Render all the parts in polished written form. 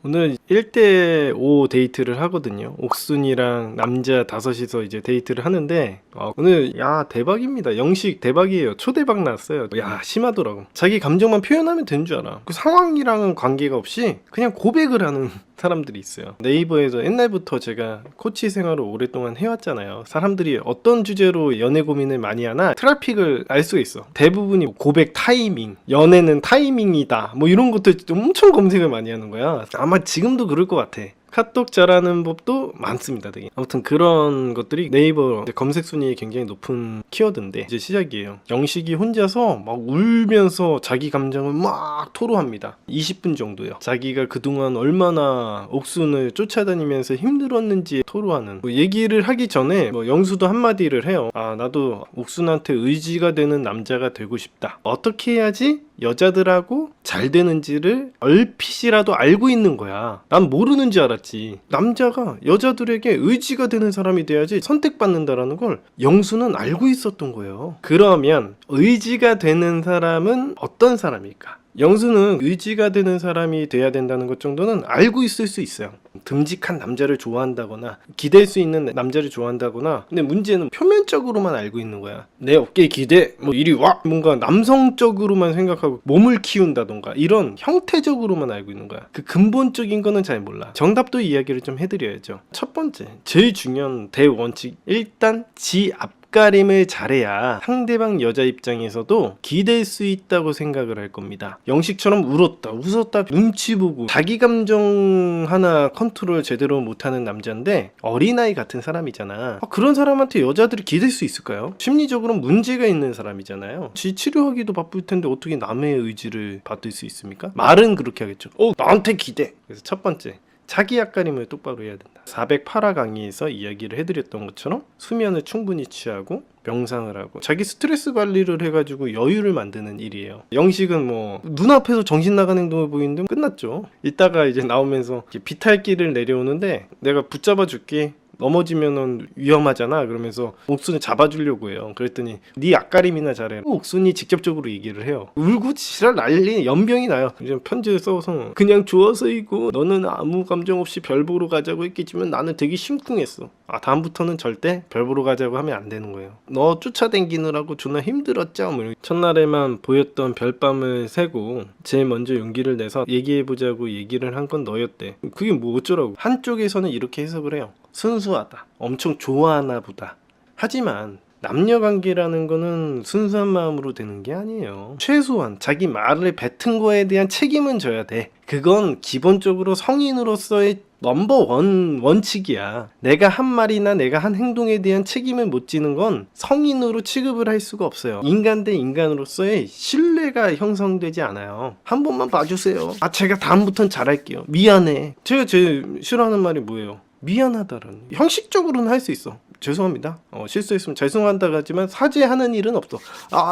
오늘 1대5 데이트를 하거든요. 옥순이랑 남자 5이서 이제 데이트를 하는데 오늘 야 대박입니다. 영식 대박이에요. 초대박 났어요. 야 심하더라고. 자기 감정만 표현하면 되는 줄 알아. 그 상황이랑은 관계가 없이 그냥 고백을 하는 사람들이 있어요. 네이버에서 옛날부터 제가 코치 생활을 오랫동안 해왔잖아요. 사람들이 어떤 주제로 연애 고민을 많이 하나 트래픽을 알 수가 있어. 대부분이 고백 타이밍, 연애는 타이밍이다, 뭐 이런 것들 엄청 검색을 많이 하는 거야. 아마 지금도 그럴 것 같아. 카톡 잘하는 법도 많습니다, 되게. 아무튼 그런 것들이 네이버 검색 순위에 굉장히 높은 키워드인데 이제 시작이에요. 영식이 혼자서 막 울면서 자기 감정을 막 토로합니다. 20분 정도요. 자기가 그동안 얼마나 옥순을 쫓아다니면서 힘들었는지 토로하는, 뭐 얘기를 하기 전에 뭐 영수도 한마디를 해요. 나도 옥순한테 의지가 되는 남자가 되고 싶다. 어떻게 해야지 여자들하고 잘 되는지를 얼핏이라도 알고 있는 거야. 난 모르는 줄 알았지. 남자가 여자들에게 의지가 되는 사람이 돼야지 선택받는다라는 걸 영수는 알고 있었던 거예요. 그러면 의지가 되는 사람은 어떤 사람일까? 영수는 의지가 되는 사람이 돼야 된다는 것 정도는 알고 있을 수 있어요. 듬직한 남자를 좋아한다거나 기댈 수 있는 남자를 좋아한다거나. 근데 문제는 표면적으로만 알고 있는 거야. 내 어깨에 기대, 뭐 이리 와, 뭔가 남성적으로만 생각하고 몸을 키운다던가 이런 형태적으로만 알고 있는 거야. 그 근본적인 거는 잘 몰라. 정답도 이야기를 좀 해드려야죠. 첫 번째, 제일 중요한 대원칙, 일단 지 앞가림을 잘해야 상대방 여자 입장에서도 기댈 수 있다고 생각을 할 겁니다. 영식처럼 울었다 웃었다 눈치 보고 자기 감정 하나 컨트롤 제대로 못하는 남자인데 어린아이 같은 사람이잖아. 그런 사람한테 여자들이 기댈 수 있을까요? 심리적으로 문제가 있는 사람이잖아요. 지 치료하기도 바쁠 텐데 어떻게 남의 의지를 받을 수 있습니까? 말은 그렇게 하겠죠. 나한테 기대. 그래서 첫 번째, 자기 앞가림을 똑바로 해야 된다. 408화 강의에서 이야기를 해드렸던 것처럼 수면을 충분히 취하고 명상을 하고 자기 스트레스 관리를 해가지고 여유를 만드는 일이에요. 영식은 뭐 눈앞에서 정신 나간 행동을 보이는데 끝났죠. 이따가 이제 나오면서 비탈길을 내려오는데 내가 붙잡아 줄게, 넘어지면은 위험하잖아, 그러면서 옥순을 잡아주려고 해요. 그랬더니 네 앞가림이나 잘해. 옥순이 직접적으로 얘기를 해요. 울고 지랄 난리, 연병이 나요. 이제 편지를 써서 그냥 좋아서이고 너는 아무 감정 없이 별 보러 가자고 했겠지만 나는 되게 심쿵했어. 다음부터는 절대 별 보러 가자고 하면 안 되는 거예요. 너 쫓아다니느라고 존나 힘들었죠. 뭐 첫날에만 보였던 별밤을 새고 제일 먼저 용기를 내서 얘기해보자고 얘기를 한 건 너였대. 그게 뭐 어쩌라고. 한쪽에서는 이렇게 해석을 해요. 순수하다, 엄청 좋아하나 보다. 하지만 남녀관계라는 거는 순수한 마음으로 되는 게 아니에요. 최소한 자기 말을 뱉은 거에 대한 책임은 져야 돼. 그건 기본적으로 성인으로서의 넘버원 원칙이야. 내가 한 말이나 내가 한 행동에 대한 책임을 못 지는 건 성인으로 취급을 할 수가 없어요. 인간 대 인간으로서의 신뢰가 형성되지 않아요. 한 번만 봐주세요. 제가 다음부턴 잘할게요. 미안해. 제가 제일 싫어하는 말이 뭐예요? 미안하다라는. 형식적으로는 할 수 있어. 죄송합니다. 실수했으면 죄송한다고 하지만 사죄하는 일은 없어.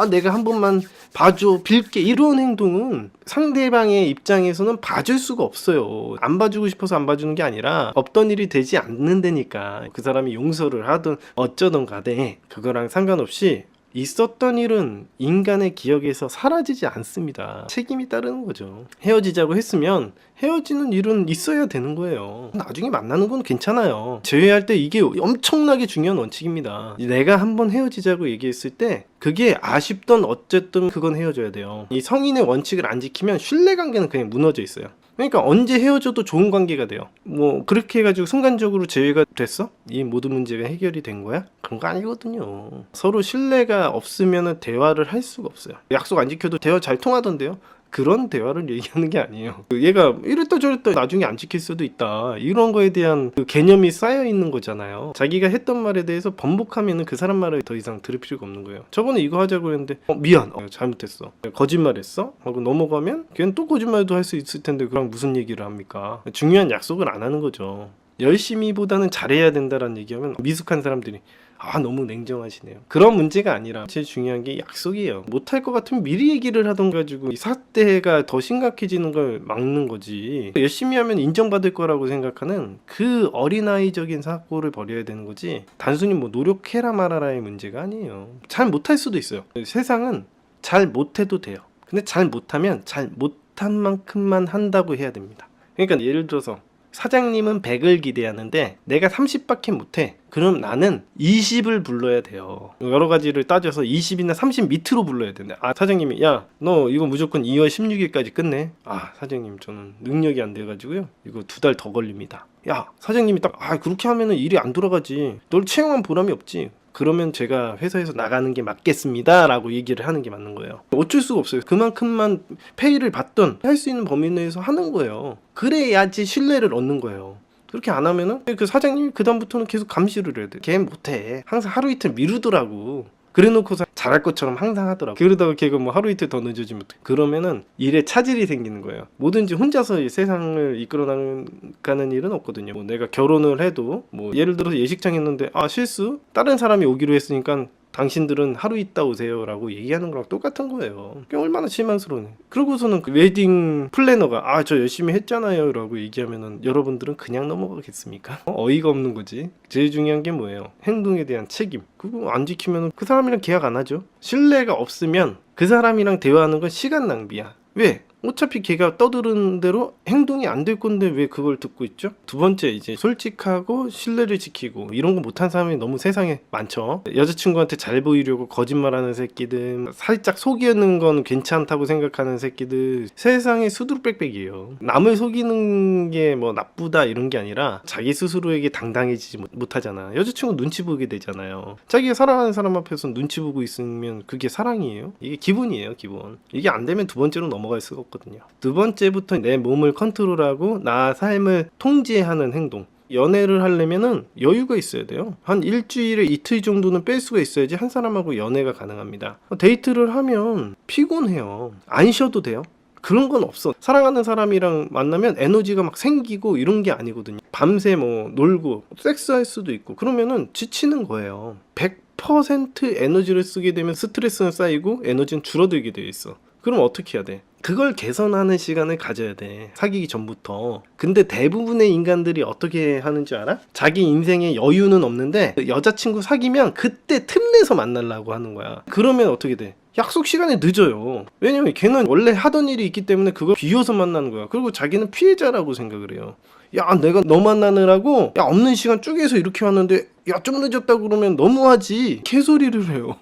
내가 한 번만 봐줘, 빌게, 이런 행동은 상대방의 입장에서는 봐줄 수가 없어요. 안 봐주고 싶어서 안 봐주는 게 아니라 없던 일이 되지 않는다니까. 그 사람이 용서를 하든 어쩌든 간에 그거랑 상관없이 있었던 일은 인간의 기억에서 사라지지 않습니다. 책임이 따르는 거죠. 헤어지자고 했으면 헤어지는 일은 있어야 되는 거예요. 나중에 만나는 건 괜찮아요. 재회할 때 이게 엄청나게 중요한 원칙입니다. 내가 한번 헤어지자고 얘기했을 때 그게 아쉽던 어쨌든 그건 헤어져야 돼요. 이 성인의 원칙을 안 지키면 신뢰관계는 그냥 무너져 있어요. 그러니까 언제 헤어져도 좋은 관계가 돼요. 뭐 그렇게 해가지고 순간적으로 재회가 됐어? 이 모든 문제가 해결이 된 거야? 그런 거 아니거든요. 서로 신뢰가 없으면 대화를 할 수가 없어요. 약속 안 지켜도 대화 잘 통하던데요? 그런 대화를 얘기하는 게 아니에요. 얘가 이랬다 저랬다 나중에 안 지킬 수도 있다, 이런 거에 대한 그 개념이 쌓여 있는 거잖아요. 자기가 했던 말에 대해서 번복하면 그 사람 말을 더 이상 들을 필요가 없는 거예요. 저번에 이거 하자고 했는데 미안, 잘못했어, 거짓말했어 하고 넘어가면 걔는 또 거짓말도 할 수 있을 텐데 그럼 무슨 얘기를 합니까? 중요한 약속을 안 하는 거죠. 열심히보다는 잘해야 된다라는 얘기하면 미숙한 사람들이 너무 냉정하시네요. 그런 문제가 아니라 제일 중요한 게 약속이에요. 못할 것 같으면 미리 얘기를 하던 가지고 이 사태가 더 심각해지는 걸 막는 거지. 열심히 하면 인정받을 거라고 생각하는 그 어린아이적인 사고를 버려야 되는 거지, 단순히 뭐 노력해라 말아라의 문제가 아니에요. 잘 못할 수도 있어요. 세상은 잘 못해도 돼요. 근데 잘 못하면 잘 못한 만큼만 한다고 해야 됩니다. 그러니까 예를 들어서 사장님은 100을 기대하는데 내가 30밖에 못해. 그럼 나는 20을 불러야 돼요. 여러 가지를 따져서 20이나 30 밑으로 불러야 되는데, 아 사장님이 야 너 이거 무조건 2월 16일까지 끝내. 아 사장님 저는 능력이 안 돼가지고요 이거 2달 더 걸립니다. 야 사장님이 딱 그렇게 하면은 일이 안 돌아가지. 널 채용한 보람이 없지. 그러면 제가 회사에서 나가는 게 맞겠습니다 라고 얘기를 하는 게 맞는 거예요. 어쩔 수가 없어요. 그만큼만 페이를 받던 할 수 있는 범위 내에서 하는 거예요. 그래야지 신뢰를 얻는 거예요. 그렇게 안 하면은 그 사장님이 그다음부터는 계속 감시를 해야 돼. 걔 못해. 항상 하루 이틀 미루더라고. 그래 놓고서 잘할 것처럼 항상 하더라고. 그러다가 걔가 뭐 하루 이틀 더 늦어지면 그러면은 일에 차질이 생기는 거예요. 뭐든지 혼자서 이 세상을 이끌어 나가는 일은 없거든요. 뭐 내가 결혼을 해도 뭐 예를 들어서 예식장 했는데 실수? 다른 사람이 오기로 했으니까 당신들은 하루 있다 오세요 라고 얘기하는 거랑 똑같은 거예요. 그게 얼마나 실망스러우네. 그러고서는 그 웨딩 플래너가 저 열심히 했잖아요 라고 얘기하면은 여러분들은 그냥 넘어가겠습니까? 어이가 없는 거지. 제일 중요한 게 뭐예요? 행동에 대한 책임. 그거 안 지키면 그 사람이랑 계약 안 하죠. 신뢰가 없으면 그 사람이랑 대화하는 건 시간 낭비야. 왜? 어차피 걔가 떠드는 대로 행동이 안 될 건데 왜 그걸 듣고 있죠? 두 번째 이제 솔직하고 신뢰를 지키고 이런 거 못한 사람이 너무 세상에 많죠. 여자친구한테 잘 보이려고 거짓말하는 새끼들, 살짝 속이는 건 괜찮다고 생각하는 새끼들, 세상에 수두룩빽빽이에요. 남을 속이는 게 뭐 나쁘다 이런 게 아니라 자기 스스로에게 당당해지지 못하잖아. 여자친구 눈치 보게 되잖아요. 자기가 사랑하는 사람 앞에서 눈치 보고 있으면 그게 사랑이에요? 이게 기분이에요, 기분. 이게 안 되면 두 번째로 넘어갈 수가 없거든요. 두 번째부터 내 몸을 컨트롤하고 나 삶을 통제하는 행동. 연애를 하려면은 여유가 있어야 돼요. 한 일주일에 이틀 정도는 뺄 수가 있어야지 한 사람하고 연애가 가능합니다. 데이트를 하면 피곤해요. 안 쉬어도 돼요. 그런 건 없어. 사랑하는 사람이랑 만나면 에너지가 막 생기고 이런 게 아니거든요. 밤새 뭐 놀고 섹스할 수도 있고 그러면은 지치는 거예요. 100% 에너지를 쓰게 되면 스트레스는 쌓이고 에너지는 줄어들게 되어 있어. 그럼 어떻게 해야 돼? 그걸 개선하는 시간을 가져야 돼. 사귀기 전부터. 근데 대부분의 인간들이 어떻게 하는 줄 알아? 자기 인생에 여유는 없는데 여자친구 사귀면 그때 틈내서 만나려고 하는 거야. 그러면 어떻게 돼? 약속 시간에 늦어요. 왜냐면 걔는 원래 하던 일이 있기 때문에 그걸 비워서 만나는 거야. 그리고 자기는 피해자라고 생각을 해요. 야 내가 너 만나느라고 없는 시간 쪼개서 이렇게 왔는데 좀 늦었다고 그러면 너무하지. 개소리를 해요.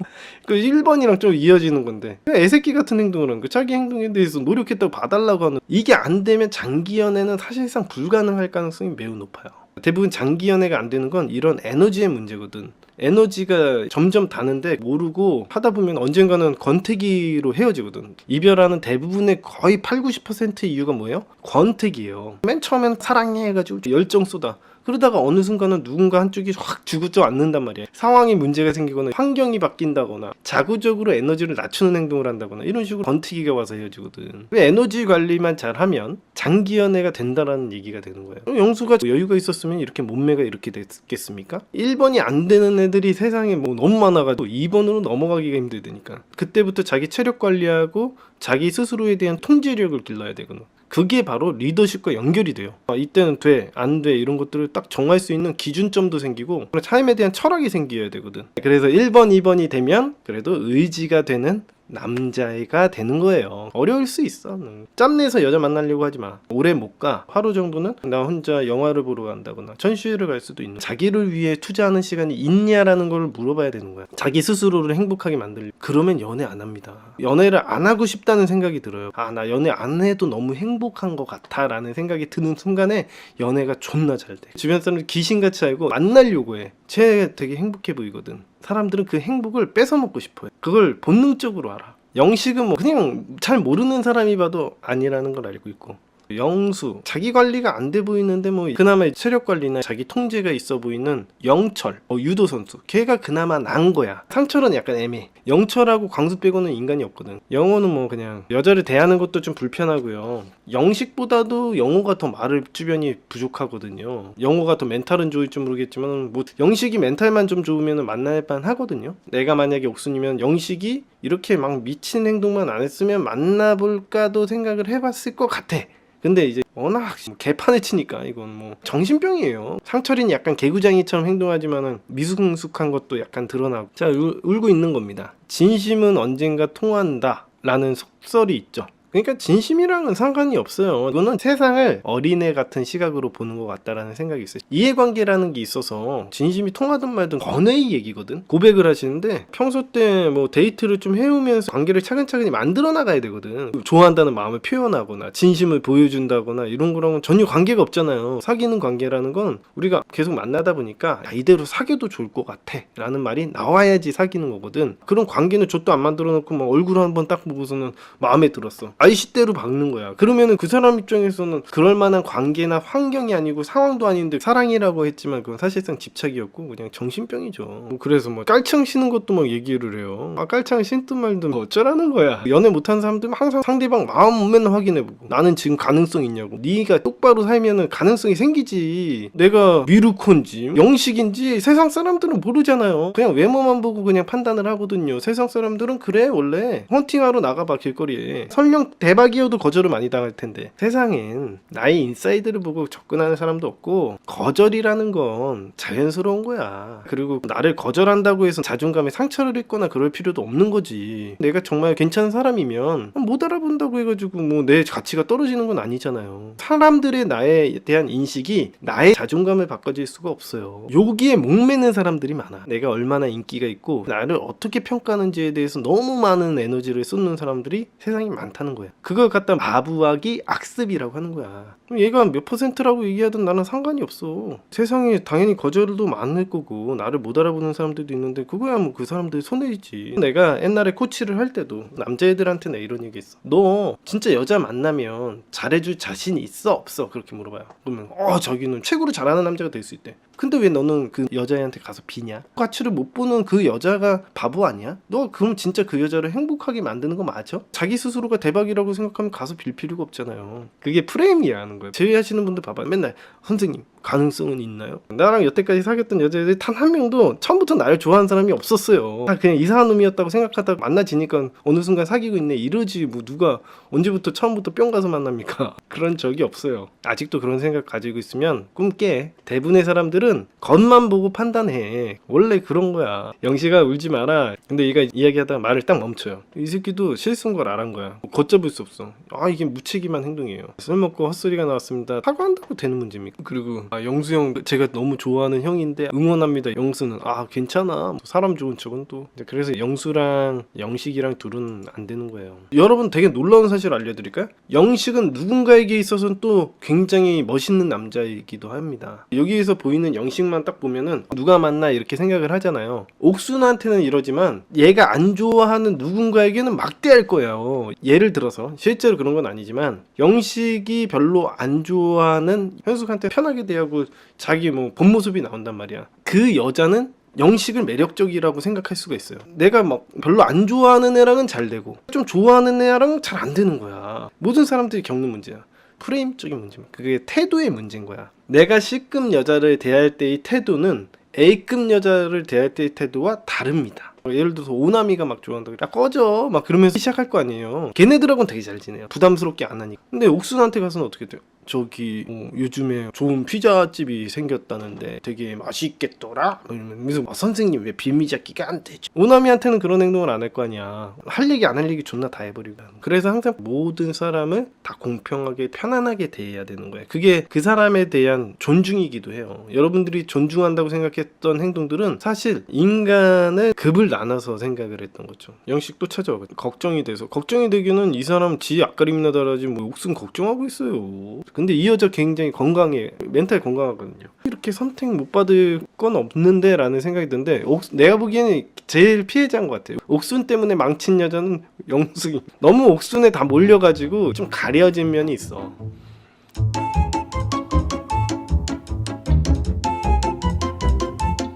그 1번이랑 좀 이어지는 건데 애새끼 같은 행동을 하는 거. 자기 행동에 대해서 노력했다고 봐달라고 하는, 이게 안 되면 장기 연애는 사실상 불가능할 가능성이 매우 높아요. 대부분 장기 연애가 안 되는 건 이런 에너지의 문제거든. 에너지가 점점 다는데 모르고 하다 보면 언젠가는 권태기로 헤어지거든. 이별하는 대부분의 거의 80-90% 이유가 뭐예요? 권태기예요. 맨 처음엔 사랑해 해가지고 열정 쏟아. 그러다가 어느 순간은 누군가 한쪽이 확 주저앉는단 말이야. 상황이 문제가 생기거나 환경이 바뀐다거나 자구적으로 에너지를 낮추는 행동을 한다거나 이런 식으로 권태기가 와서 헤어지거든. 에너지 관리만 잘하면 장기 연애가 된다라는 얘기가 되는 거예요. 영수가 여유가 있었으면 이렇게 몸매가 이렇게 됐겠습니까? 1번이 안 되는 애들이 세상에 뭐 너무 많아가지고 2번으로 넘어가기가 힘들다니까. 그때부터 자기 체력 관리하고 자기 스스로에 대한 통제력을 길러야 되거든. 그게 바로 리더십과 연결이 돼요. 이때는 돼, 안 돼 이런 것들을 딱 정할 수 있는 기준점도 생기고 삶에 대한 철학이 생겨야 되거든. 그래서 1번, 2번이 되면 그래도 의지가 되는 남자애가 되는 거예요. 어려울 수 있어. 짬내서 여자 만나려고 하지 마. 오래 못 가. 하루 정도는 나 혼자 영화를 보러 간다거나 전시회를 갈 수도 있는. 자기를 위해 투자하는 시간이 있냐라는 걸 물어봐야 되는 거야. 자기 스스로를 행복하게 만들려. 그러면 연애 안 합니다. 연애를 안 하고 싶다는 생각이 들어요. 나 연애 안 해도 너무 행복한 것 같아 라는 생각이 드는 순간에 연애가 존나 잘 돼. 주변 사람들 귀신같이 알고 만나려고 해. 쟤 되게 행복해 보이거든. 사람들은 그 행복을 뺏어먹고 싶어요. 그걸 본능적으로 알아. 영식은 뭐 그냥 잘 모르는 사람이 봐도 아니라는 걸 알고 있고, 영수 자기 관리가 안 돼 보이는데 뭐 그나마 체력 관리나 자기 통제가 있어 보이는 영철 유도 선수, 걔가 그나마 난 거야. 상철은 약간 애매해. 영철하고 광수 빼고는 인간이 없거든. 영호는 뭐 그냥 여자를 대하는 것도 좀 불편하고요. 영식보다도 영호가 더 말을 주변이 부족하거든요. 영호가 더 멘탈은 좋을지 모르겠지만 뭐 영식이 멘탈만 좀 좋으면 만날 만 하거든요. 내가 만약에 옥순이면 영식이 이렇게 막 미친 행동만 안 했으면 만나볼까도 생각을 해봤을 것 같아. 근데 이제 워낙 개판을 치니까 이건 뭐 정신병이에요. 상철이는 약간 개구장이처럼 행동하지만은 미숙숙한 것도 약간 드러나고. 자, 울고 있는 겁니다. 진심은 언젠가 통한다 라는 속설이 있죠. 그러니까 진심이랑은 상관이 없어요. 이거는 세상을 어린애 같은 시각으로 보는 것 같다라는 생각이 있어요. 이해관계라는 게 있어서 진심이 통하든 말든 권해의 얘기거든. 고백을 하시는데 평소 때 뭐 데이트를 좀 해오면서 관계를 차근차근히 만들어 나가야 되거든. 좋아한다는 마음을 표현하거나 진심을 보여준다거나 이런 거랑은 전혀 관계가 없잖아요. 사귀는 관계라는 건 우리가 계속 만나다 보니까 이대로 사귀어도 좋을 것 같아 라는 말이 나와야지 사귀는 거거든. 그런 관계는 좆도 안 만들어 놓고 막 얼굴 한번 딱 보고서는 마음에 들었어, 아이씨대로 박는 거야. 그러면은 그 사람 입장에서는 그럴 만한 관계나 환경이 아니고 상황도 아닌데 사랑이라고 했지만 그건 사실상 집착이었고 그냥 정신병이죠. 그래서 뭐 깔창 신는 것도 막 얘기를 해요. 깔창 신든 말든 뭐 어쩌라는 거야. 연애 못하는 사람들은 항상 상대방 마음 맨날 확인해보고 나는 지금 가능성 있냐고. 네가 똑바로 살면은 가능성이 생기지. 내가 미루콘지 영식인지 세상 사람들은 모르잖아요. 그냥 외모만 보고 그냥 판단을 하거든요. 세상 사람들은 그래. 원래 헌팅하러 나가봐 길거리에. 설령 대박이어도 거절을 많이 당할 텐데 세상엔 나의 인사이드를 보고 접근하는 사람도 없고 거절이라는 건 자연스러운 거야. 그리고 나를 거절한다고 해서 자존감에 상처를 입거나 그럴 필요도 없는 거지. 내가 정말 괜찮은 사람이면 못 알아본다고 해가지고 뭐 내 가치가 떨어지는 건 아니잖아요. 사람들의 나에 대한 인식이 나의 자존감을 바꿔줄 수가 없어요. 여기에 목매는 사람들이 많아. 내가 얼마나 인기가 있고 나를 어떻게 평가하는지에 대해서 너무 많은 에너지를 쏟는 사람들이 세상에 많다는 거야. 그걸 갖다 마부하기 악습이라고 하는 거야. 얘가 몇 퍼센트라고 얘기하든 나는 상관이 없어. 세상에 당연히 거절도 많을 거고 나를 못 알아보는 사람들도 있는데 그거야 뭐 그 사람들 손해지. 내가 옛날에 코치를 할 때도 남자애들한테 내 이런 얘기 했어. 너 진짜 여자 만나면 잘해줄 자신 있어 없어? 그렇게 물어봐요. 그러면 자기는 최고로 잘하는 남자가 될 수 있대. 근데 왜 너는 그 여자애한테 가서 비냐? 가치를 못 보는 그 여자가 바보 아니야? 너 그럼 진짜 그 여자를 행복하게 만드는 거 맞아? 자기 스스로가 대박이라고 생각하면 가서 빌 필요가 없잖아요. 그게 프레임이야 하는 거예요. 제외하시는 분들 봐봐. 맨날 선생님 가능성은 있나요? 나랑 여태까지 사귀었던 여자애들 단 한 명도 처음부터 나를 좋아하는 사람이 없었어요. 다 그냥 이상한 놈이었다고 생각하다가 만나지니까 어느 순간 사귀고 있네 이러지. 뭐 누가 언제부터 처음부터 뿅 가서 만납니까? 그런 적이 없어요. 아직도 그런 생각 가지고 있으면 꿈 깨. 대부분의 사람들은 겉만 보고 판단해. 원래 그런 거야. 영식아 울지 마라. 근데 얘가 이야기하다가 말을 딱 멈춰요. 이 새끼도 실수인 걸 알은 거야. 걷잡을 수 없어. 이게 무책임한 행동이에요. 술 먹고 헛소리가 나왔습니다. 사과한다고 되는 문제입니까? 그리고 영수 형 제가 너무 좋아하는 형인데 응원합니다. 영수는 괜찮아. 사람 좋은 척은 또. 그래서 영수랑 영식이랑 둘은 안 되는 거예요. 여러분 되게 놀라운 사실 알려드릴까요? 영식은 누군가에게 있어서는 또 굉장히 멋있는 남자이기도 합니다. 여기에서 보이는 영식만 딱 보면은 누가 만나 이렇게 생각을 하잖아요. 옥순한테는 이러지만 얘가 안 좋아하는 누군가에게는 막대할 거예요. 예를 들어서 실제로 그런 건 아니지만 영식이 별로 안 좋아하는 현숙한테 편하게 대하고 자기 뭐 본 모습이 나온단 말이야. 그 여자는 영식을 매력적이라고 생각할 수가 있어요. 내가 막 별로 안 좋아하는 애랑은 잘 되고 좀 좋아하는 애랑은 잘 안 되는 거야. 모든 사람들이 겪는 문제야. 프레임적인 문제입니다. 그게 태도의 문제인 거야. 내가 C급 여자를 대할 때의 태도는 A급 여자를 대할 때의 태도와 다릅니다. 예를 들어서 오나미가 막 좋아한다고 야 꺼져 막 그러면서 시작할 거 아니에요. 걔네들하고는 되게 잘 지내요. 부담스럽게 안 하니까. 근데 옥순한테 가서는 어떻게 돼요? 저기 요즘에 좋은 피자집이 생겼다는데 되게 맛있겠더라? 이러면서 선생님 왜 비밀잡기가 안 되죠? 오나미한테는 그런 행동을 안 할 거 아니야. 할 얘기 안 할 얘기 존나 다 해버리고. 그래서 항상 모든 사람을 다 공평하게 편안하게 대해야 되는 거예요. 그게 그 사람에 대한 존중이기도 해요. 여러분들이 존중한다고 생각했던 행동들은 사실 인간을 급을 나눠서 생각을 했던 거죠. 영식 또 찾아와. 걱정이 돼서. 걱정이 되기는 이 사람 지 앞가림이나 달아지 뭐 옥순 걱정하고 있어요. 근데 이 여자 굉장히 건강해. 멘탈 건강하거든요. 이렇게 선택 못 받을 건 없는데 라는 생각이 드는데 내가 보기에는 제일 피해자인 것 같아요. 옥순 때문에 망친 여자는 영숙이. 너무 옥순에 다 몰려가지고 좀 가려진 면이 있어.